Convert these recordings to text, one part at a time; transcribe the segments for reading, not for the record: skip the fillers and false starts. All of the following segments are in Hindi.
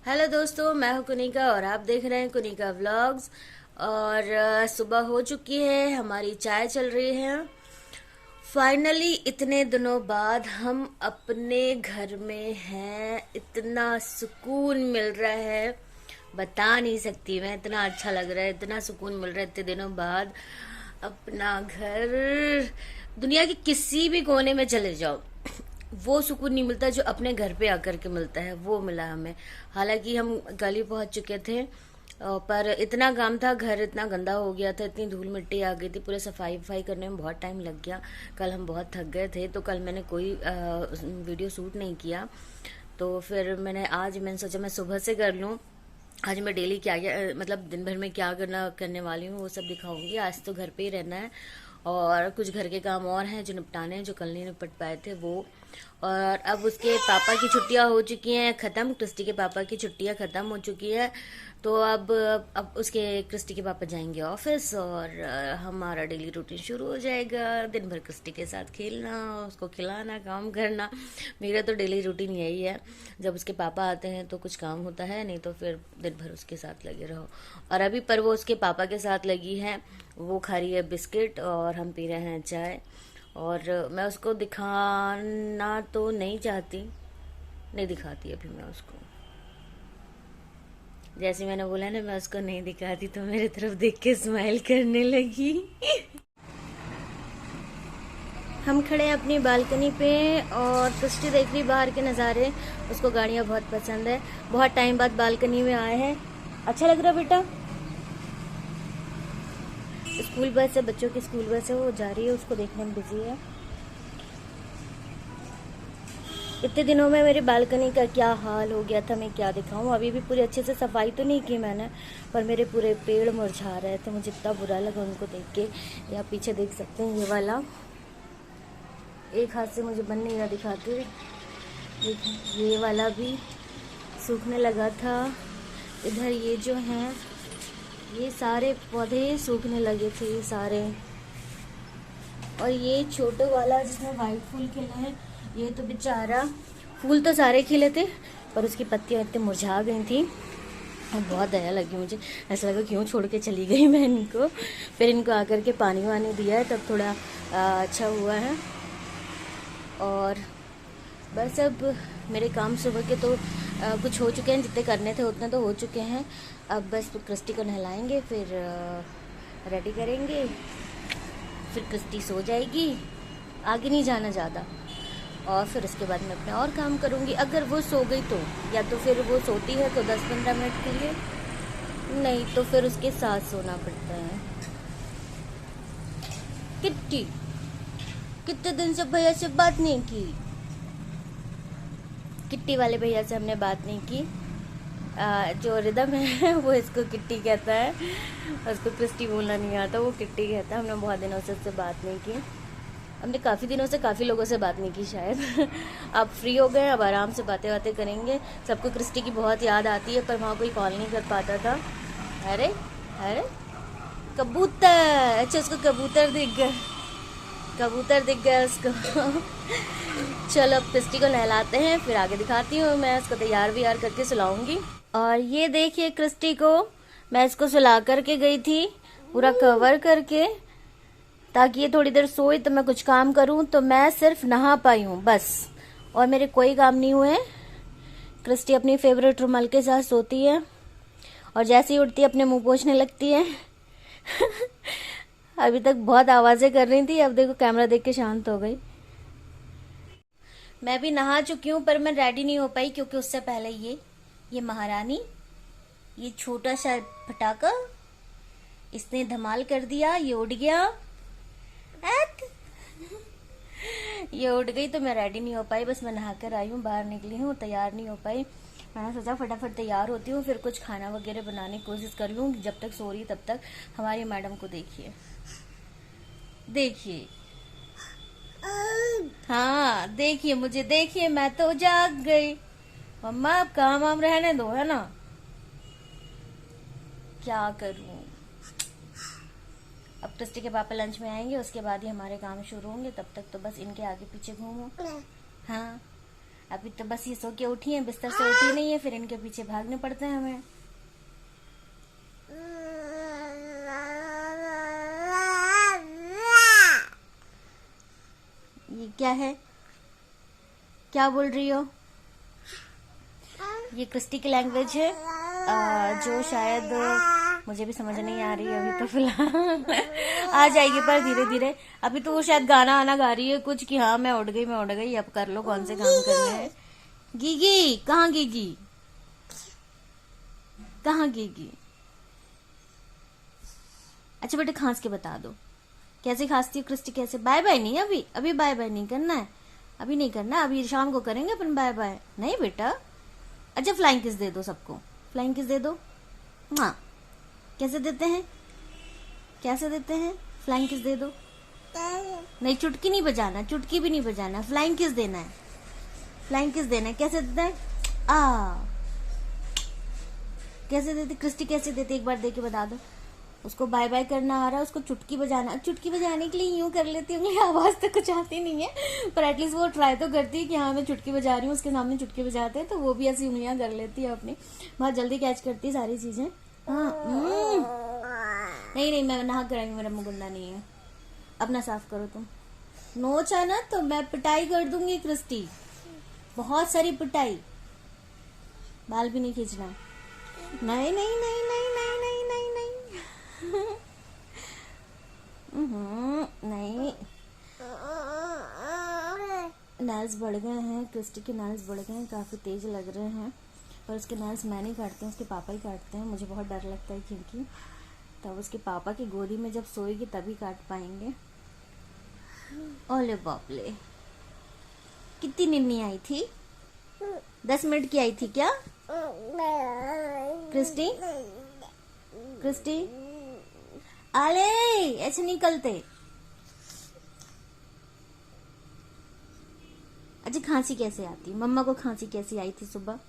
हेलो दोस्तों, मैं हूं कुनिका और आप देख रहे हैं कुनिका व्लॉग्स। और सुबह हो चुकी है, हमारी चाय चल रही है। फाइनली इतने दिनों बाद हम अपने घर में हैं। इतना सुकून मिल रहा है, बता नहीं सकती मैं। इतना अच्छा लग रहा है, इतना सुकून मिल रहा है इतने दिनों बाद। अपना घर, दुनिया के किसी भी कोने में चले जाओ, वो सुकून नहीं मिलता जो अपने घर पे आकर के मिलता है, वो मिला हमें। हालांकि हम कल ही पहुंच चुके थे, पर इतना काम था, घर इतना गंदा हो गया था, इतनी धूल मिट्टी आ गई थी, पूरे सफाई वफाई करने में बहुत टाइम लग गया। कल हम बहुत थक गए थे, तो कल मैंने कोई वीडियो शूट नहीं किया। तो फिर मैंने सोचा मैं सुबह से कर लूँ। आज मैं डेली क्या क्या मतलब दिन भर में क्या करने वाली हूँ वो सब दिखाऊंगी। आज तो घर पे ही रहना है, और कुछ घर के काम और हैं जो निपटाने हैं, जो कल नहीं निपट पाए थे वो। और अब उसके पापा की छुट्टियां हो चुकी हैं ख़त्म, क्रिस्टी के पापा की छुट्टियां ख़त्म हो चुकी है। तो अब उसके क्रिस्टी के पापा जाएंगे ऑफिस, और हमारा डेली रूटीन शुरू हो जाएगा। दिन भर क्रिस्टी के साथ खेलना, उसको खिलाना, काम करना। मेरा तो डेली रूटीन यही है। जब उसके पापा आते हैं तो कुछ काम होता है, नहीं तो फिर दिन भर उसके साथ लगे रहो। और अभी पर वो उसके पापा के साथ लगी है, वो खा रही है बिस्किट और हम पी रहे हैं चाय। और मैं उसको दिखाना तो नहीं चाहती, नहीं दिखाती अभी मैं उसको। जैसे मैंने बोला ना, मैं उसको नहीं दिखाती, तो मेरे तरफ देख के स्माइल करने लगी। हम खड़े हैं अपनी बालकनी पे, और क्रिस्टी देख रही बाहर के नज़ारे। उसको गाड़ियाँ बहुत पसंद है। बहुत टाइम बाद बालकनी में आए हैं। अच्छा लग रहा बेटा? स्कूल बस है, बच्चों की स्कूल बस है, वो जा रही है, उसको देखने में बिजी है। इतने दिनों में मेरी बालकनी का क्या हाल हो गया था, मैं क्या दिखाऊं। अभी भी पूरी अच्छे से सफाई तो नहीं की मैंने, पर मेरे पूरे पेड़ मुरझा रहे थे। मुझे इतना बुरा लगा उनको देख के। या पीछे देख सकते हैं, ये वाला एक हाथ से मुझे बन नहीं रहा दिखाते। देखिए, ये वाला भी सूखने लगा था। इधर ये जो हैं, ये सारे पौधे सूखने लगे थे, ये सारे। और ये छोटे वाला जिसमें वाइट फूल खिले हैं, ये तो बेचारा, फूल तो सारे खिले थे पर उसकी पत्तियां इतनी मुरझा गई थी। और बहुत दया लगी मुझे, ऐसा लगा क्यों छोड़ के चली गई मैं इनको। फिर इनको आकर के पानी वानी दिया है, तब थोड़ा अच्छा हुआ है। और बस अब मेरे काम सुबह के तो कुछ हो चुके हैं, जितने करने थे उतने तो हो चुके हैं। अब बस क्रिस्टी को नहलाएंगे, फिर रेडी करेंगे, फिर क्रिस्टी सो जाएगी। आगे नहीं जाना ज़्यादा, और फिर उसके बाद मैं अपने और काम करूँगी। अगर वो सो गई तो, या तो फिर वो सोती है तो 10-15 मिनट के लिए, नहीं तो फिर उसके साथ सोना पड़ता है। किट्टी, कितने दिन से भैया से बात नहीं की। किट्टी वाले भैया से हमने बात नहीं की। जो रिदम है वो इसको किट्टी कहता है, उसको क्रिस्टी बोलना नहीं आता, वो किट्टी कहता है। हमने बहुत दिनों से उससे बात नहीं की। हमने काफ़ी दिनों से काफ़ी लोगों से बात नहीं की शायद। अब फ्री हो गए, अब आराम से बातें बातें करेंगे। सबको क्रिस्टी की बहुत याद आती है, पर वहाँ कोई कॉल नहीं कर पाता था। अरे अरे, कबूतर! अच्छा, उसको कबूतर दिख गया, कबूतर दिख गया उसको। चलो अब क्रिस्टी को नहलाते हैं, फिर आगे दिखाती हूँ। मैं उसको तैयार व्यार करके सुलाऊंगी। और ये देखिए क्रिस्टी को मैं इसको सुला करके गई थी, पूरा कवर करके, ताकि ये थोड़ी देर सोए तो मैं कुछ काम करूं। तो मैं सिर्फ नहा पाई हूँ बस, और मेरे कोई काम नहीं हुए। क्रिस्टी अपनी फेवरेट रुमाल के साथ सोती है, और जैसे ही उठती है अपने मुंह पोंछने लगती है। अभी तक बहुत आवाजें कर रही थी, अब देखो कैमरा देख के शांत हो गई। मैं भी नहा चुकी हूँ, पर मैं रेडी नहीं हो पाई, क्योंकि उससे पहले ये महारानी, ये छोटा सा पटाखा, इसने धमाल कर दिया, ये उड़ गया। ये उठ गई तो मैं रेडी नहीं हो पाई। बस मैं नहा कर आई हूँ, बाहर निकली हूँ, तैयार नहीं हो पाई। मैंने सोचा फटाफट तैयार होती हूँ, फिर कुछ खाना वगैरह बनाने की कोशिश कर लूँ। जब तक सो रही तब तक हमारी मैडम को देखिए, देखिए, हाँ देखिए, मुझे देखिए, मैं तो जाग गई। मम्मा अब काम वाम रहने दो, है ना? क्या करूँ। अब क्रिस्टी के पापा लंच में आएंगे, उसके बाद ही हमारे काम शुरू होंगे। तब तक तो बस इनके आगे पीछे घूमो। हाँ, अभी तो बस ये सो के उठी है, बिस्तर से उठी नहीं है, फिर इनके पीछे भागने पड़ते हैं हमें। ये क्या है, क्या बोल रही हो? ये क्रिस्टी की लैंग्वेज है, जो शायद मुझे भी समझ नहीं आ रही है अभी तो फिलहाल। आ जाएगी पर धीरे धीरे। अभी तो वो शायद गाना आना गा रही है कुछ कि हाँ मैं उठ गई, अब कर लो कौन से काम करने हैं। गीगी कहाँ, गीगी कहाँ, गीगी? अच्छा बेटे खांस के बता दो कैसे खांसती हो क्रिस्टी, कैसे? बाय बाय नहीं, अभी बाय बाय नहीं करना है, अभी नहीं करना, अभी शाम को करेंगे अपन बाय बाय। नहीं बेटा। अच्छा फ्लाइंग किस दे दो सबको, फ्लाइंग किस दे दो। हाँ कैसे देते हैं, कैसे देते हैं? फ्लाइंग किस दे दो। नहीं चुटकी नहीं बजाना, चुटकी भी नहीं बजाना, फ्लाइंग किस देना है, फ्लाइंग किस देना है। कैसे देता है? कैसे देते क्रिस्टी, कैसे देते? एक बार दे के बता दो। उसको बाय बाय करना आ रहा है, उसको चुटकी बजाना, चुटकी बजाने के लिए यूं कर लेती हूँ, आवाज तो कुछ आती नहीं है पर एटलीस्ट वो ट्राई तो करती है कि हाँ मैं चुटकी बजा रही हूँ, उसके सामने चुटकी बजाते हैं तो वो भी ऐसी उंगलियां कर लेती है अपनी, बहुत जल्दी कैच करती है सारी चीजें। हाँ नहीं मैं नहा कराऊंगी, मेरा मुंह गंदा नहीं है। अपना साफ करो तुम। नोचा ना तो मैं पिटाई कर दूंगी क्रिस्टी, बहुत सारी पिटाई। बाल भी नहीं खींचना। नहीं नहीं नहीं नहीं नहीं नहीं नहीं नहीं नहीं। नेल्स बढ़ गए हैं, क्रिस्टी के नेल्स बढ़ गए हैं, काफी तेज लग रहे हैं, पर उसके नेल्स मैं नहीं काटती हूँ, उसके पापा ही काटते हैं। मुझे बहुत डर लगता है क्योंकि तब उसके पापा की गोदी में जब सोएगी तभी काट पाएंगे। ओले बापले, कितनी निन्नी आई थी? 10 मिनट की आई थी क्या क्रिस्टी? क्रिस्टी आले ऐसे निकलते। अच्छा खांसी कैसे आती? मम्मा को खांसी कैसी आई थी सुबह?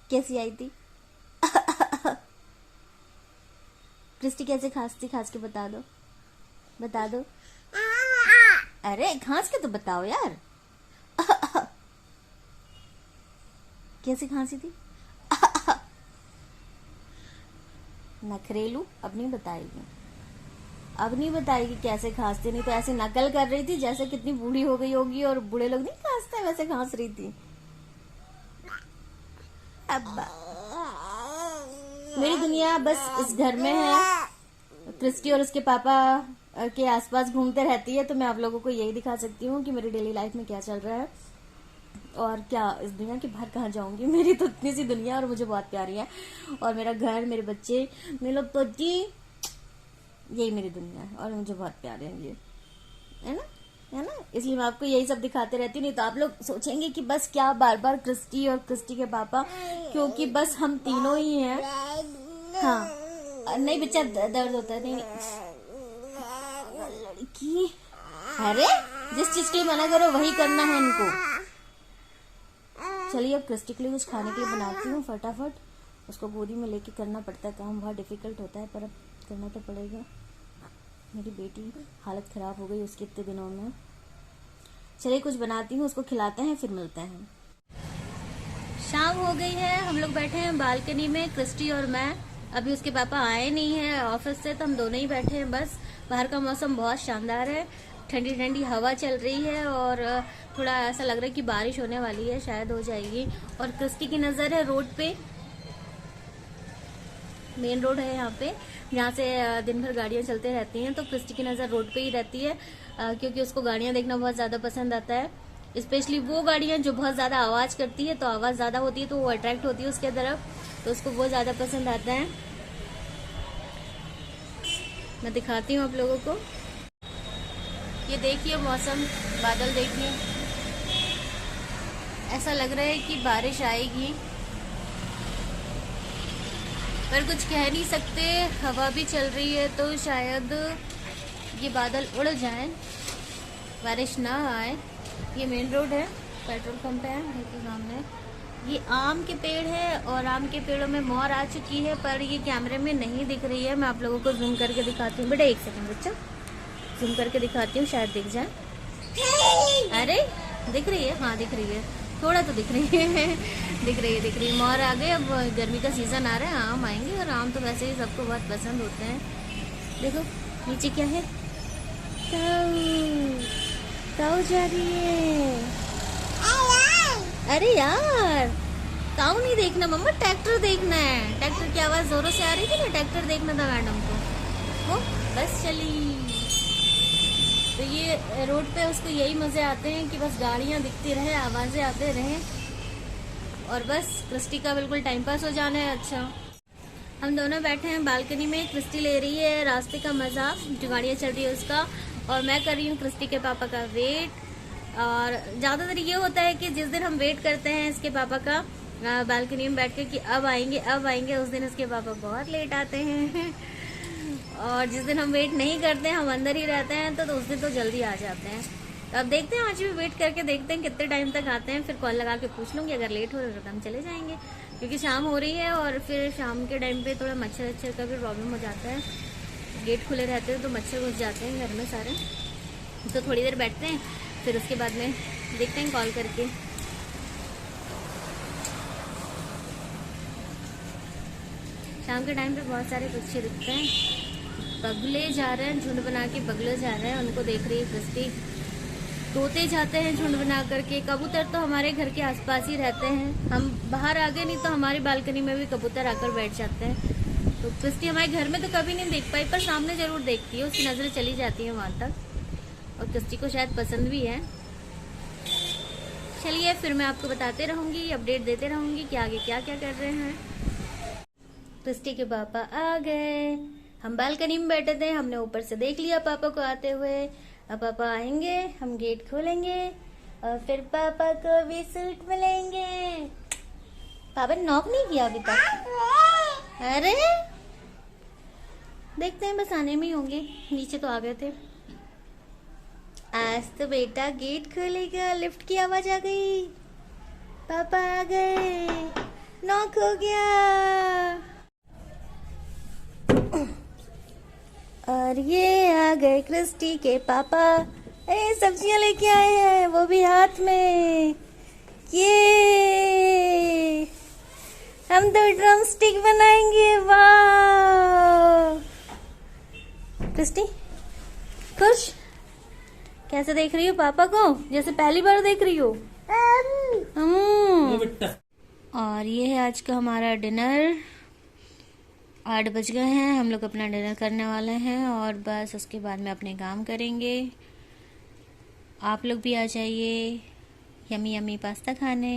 कैसी आई थी? क्रिस्टी कैसे खांसती, खांस के बता दो, बता दो। अरे खांस के तो बताओ यार। कैसे खांसी थी? नखरेलू अब नहीं बताएगी, अब नहीं बताएगी कैसे खांसती, नहीं तो ऐसे नकल कर रही थी जैसे कितनी बूढ़ी हो गई होगी और बूढ़े लोग नहीं खांसते वैसे खांस रही थी। अब्बा मेरी दुनिया बस इस घर में है, क्रिस्टी और उसके पापा के आसपास घूमते रहती है, तो मैं आप लोगों को यही दिखा सकती हूँ कि मेरी डेली लाइफ में क्या चल रहा है और क्या इस दुनिया के बाहर कहाँ जाऊंगी। मेरी तो इतनी सी दुनिया और मुझे बहुत प्यारी है, और मेरा घर, मेरे बच्चे, मेरे लोग तो जी, यही मेरी दुनिया है और मुझे बहुत प्यारे हैं ये, है ना, इसलिए मैं आपको यही सब दिखाते रहती हूँ। नहीं तो आप लोग सोचेंगे कि बस क्या बार बार क्रिस्टी और क्रिस्टी के पापा, क्योंकि बस हम तीनों ही हैं। हाँ नहीं बच्चा दर्द होता है, नहीं लड़की। अरे जिस चीज के लिए मना करो वही करना है इनको। चलिए अब क्रिस्टी के लिए कुछ खाने के लिए बनाती हूँ फटाफट। उसको गोदी में लेके करना पड़ता है काम, बहुत डिफिकल्ट होता है पर अब करना तो पड़ेगा। मेरी बेटी हालत खराब हो गई उसके इतने दिनों में। चलिए कुछ बनाती हूँ, उसको खिलाते हैं, फिर मिलते हैं। शाम हो गई है, हम लोग बैठे हैं बालकनी में, क्रिस्टी और मैं। अभी उसके पापा आए नहीं हैं ऑफिस से, तो हम दोनों ही बैठे हैं बस। बाहर का मौसम बहुत शानदार है, ठंडी ठंडी हवा चल रही है और थोड़ा ऐसा लग रहा है कि बारिश होने वाली है, शायद हो जाएगी। और क्रिस्टी की नज़र है रोड पे, मेन रोड है यहाँ पे, जहाँ से दिन भर गाड़ियाँ चलते रहती हैं, तो क्रिस्टी की नज़र रोड पे ही रहती है, क्योंकि उसको गाड़ियाँ देखना बहुत ज़्यादा पसंद आता है। स्पेशली वो गाड़ियाँ जो बहुत ज़्यादा आवाज़ करती है, तो आवाज़ ज़्यादा होती है तो वो अट्रैक्ट होती है उसके तरफ, तो उसको वो ज़्यादा पसंद आता है। मैं दिखाती हूँ आप लोगों को, ये देखिए मौसम, बादल देखिए, ऐसा लग रहा है कि बारिश आएगी पर कुछ कह नहीं सकते। हवा भी चल रही है तो शायद ये बादल उड़ जाएं, बारिश ना आए। ये मेन रोड है, पेट्रोल पंप है घर के सामने। ये आम के पेड़ है और आम के पेड़ों में मोर आ चुकी है, पर ये कैमरे में नहीं दिख रही है। मैं आप लोगों को जूम करके दिखाती हूँ। बेटा एक सेकंड बच्चा, जूम करके दिखाती हूँ, शायद दिख जाए। अरे दिख रही है, हाँ दिख रही है, थोड़ा तो दिख रही है। दिख रही है। मोर आ गए, अब गर्मी का सीजन आ रहा है, आम आएंगे, और आम तो वैसे ही सबको बहुत पसंद होते हैं। देखो नीचे क्या है, काऊ, काऊ जा रही है। अरे यार काऊ नहीं देखना मम्मा, ट्रैक्टर देखना है। ट्रैक्टर की आवाज जोरों से आ रही थी ना, ट्रैक्टर देखना था मैडम को। वो बस चली। तो ये रोड पे उसको यही मजे आते हैं कि बस गाड़ियां दिखती रहे, आवाजें आते रहे, और बस क्रिस्टी का बिल्कुल टाइम पास हो जाना है। अच्छा, हम दोनों बैठे हैं बालकनी में, क्रिस्टी ले रही है रास्ते का मजा, जो गाड़ियां चल रही है उसका, और मैं कर रही हूँ क्रिस्टी के पापा का वेट। और ज्यादातर ये होता है कि जिस दिन हम वेट करते हैं इसके पापा का बालकनी में बैठ के कि अब आएंगे, उस दिन इसके पापा बहुत लेट आते हैं। और जिस दिन हम वेट नहीं करते हैं, हम अंदर ही रहते हैं, तो उस दिन तो जल्दी आ जाते हैं। तो अब देखते हैं, आज भी वेट करके देखते हैं कितने टाइम तक आते हैं, फिर कॉल लगा के पूछ लूंगी। अगर लेट हो रहा है तो हम चले जाएंगे, क्योंकि शाम हो रही है, और फिर शाम के टाइम पे थोड़ा मच्छर का भी प्रॉब्लम हो जाता है। गेट खुले रहते हैं तो मच्छर घुस जाते हैं घर में सारे। तो थोड़ी देर बैठते हैं, फिर उसके बाद में देखते हैं कॉल करके। शाम के टाइम पे बहुत सारे पक्षी दिखते हैं, बगुले जा रहे हैं, झुंड बना के बगुले जा रहे हैं, उनको देख रही है क्रिस्टी। तोते जाते हैं झुंड बना करके, कबूतर तो हमारे घर के आसपास ही रहते हैं, हम बाहर आ गए नहीं तो हमारी बालकनी में भी कबूतर आकर बैठ जाते हैं। तो क्रिस्टी हमारे घर में तो कभी नहीं देख पाई, पर सामने जरूर देखती है, उसकी नजरें चली जाती है वहां तक, और क्रिस्टी को शायद पसंद भी है। चलिए फिर मैं आपको बताते रहूंगी, अपडेट देते रहूंगी कि आगे क्या क्या कर रहे हैं। क्रिस्टी के पापा आ गए, हम बालकनी में बैठे थे, हमने ऊपर से देख लिया पापा को आते हुए। अब पापा आएंगे, हम गेट खोलेंगे, और फिर पापा को भी सूट मिलेंगे। पापा ने नॉक नहीं किया अभी तक। अरे देखते हैं, बस आने में ही होंगे, नीचे तो आ गए थे। आज तो बेटा गेट खोलेगा, लिफ्ट की आवाज आ गई, पापा आ गए, नॉक हो गया। और ये आ गए क्रिस्टी के पापा, अरे सब्जियां लेके आए हैं, वो भी हाथ में। ये हम तो ड्रम स्टिक बनाएंगे, वाह। क्रिस्टी खुश? कैसे देख रही हो पापा को, जैसे पहली बार देख रही हो? और ये है आज का हमारा डिनर। 8 बज गए हैं, हम लोग अपना डिनर करने वाले हैं, और बस उसके बाद में अपने काम करेंगे। आप लोग भी आ जाइए यमी यमी पास्ता खाने।